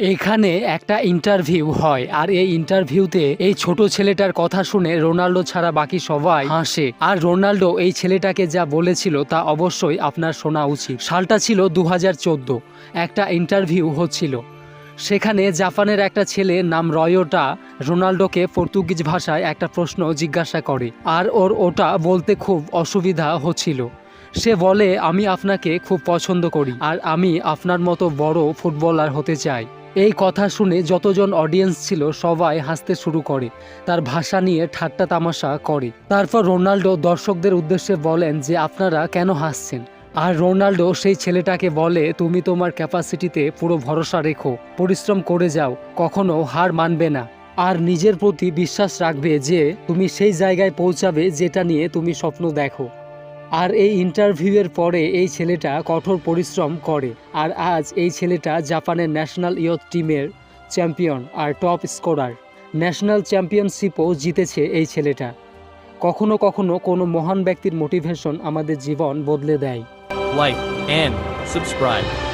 এখানে একটা ইন্টারভিউ হয় আর এই ইন্টারভিউতে এই ছোট ছেলেটার কথা শুনে রোনাল্ডো ছাড়া বাকি সবাই হাসে। আর রোনাল্ডো এই ছেলেটাকে যা বলেছিল তা অবশ্যই আপনার শোনা উচিত। সালটা ছিল 2014। একটা ইন্টারভিউ হচ্ছিল। সেখানে জাপানের একটা ছেলে নাম রয়োটা রোনাল্ডোকে পর্তুগিজ ভাষায় একটা প্রশ্ন জিজ্ঞাসা করে আর ওর ওটা বলতে খুব অসুবিধা হচ্ছিল। সে বলে, আমি আপনাকে খুব পছন্দ করি আর আমি আপনার মতো বড় ফুটবলার হতে চাই। এই কথা শুনে যতজন অডিয়েন্স ছিল সবাই হাসতে শুরু করে, তার ভাষা নিয়ে ঠাট্টা তামাশা করে। তারপর রোনাল্ডো দর্শকদের উদ্দেশ্যে বলেন যে আপনারা কেন হাসছেন। আর রোনাল্ডো সেই ছেলেটাকে বলে, তুমি তোমার ক্যাপাসিটিতে পুরো ভরসা রেখো, পরিশ্রম করে যাও, কখনো হার মানবে না আর নিজের প্রতি বিশ্বাস রাখবে যে তুমি সেই জায়গায় পৌঁছাবে যেটা নিয়ে তুমি স্বপ্ন দেখো। আর এই ইন্টারভিউয়ের পরে এই ছেলেটা কঠোর পরিশ্রম করে আর আজ এই ছেলেটা জাপানের ন্যাশনাল ইয়ুথ টিমের চ্যাম্পিয়ন আর টপ স্কোরার। ন্যাশনাল চ্যাম্পিয়নশিপও জিতেছে এই ছেলেটা। কখনো কখনো কোনো মহান ব্যক্তির মোটিভেশন আমাদের জীবন বদলে দেয়। Like and subscribe.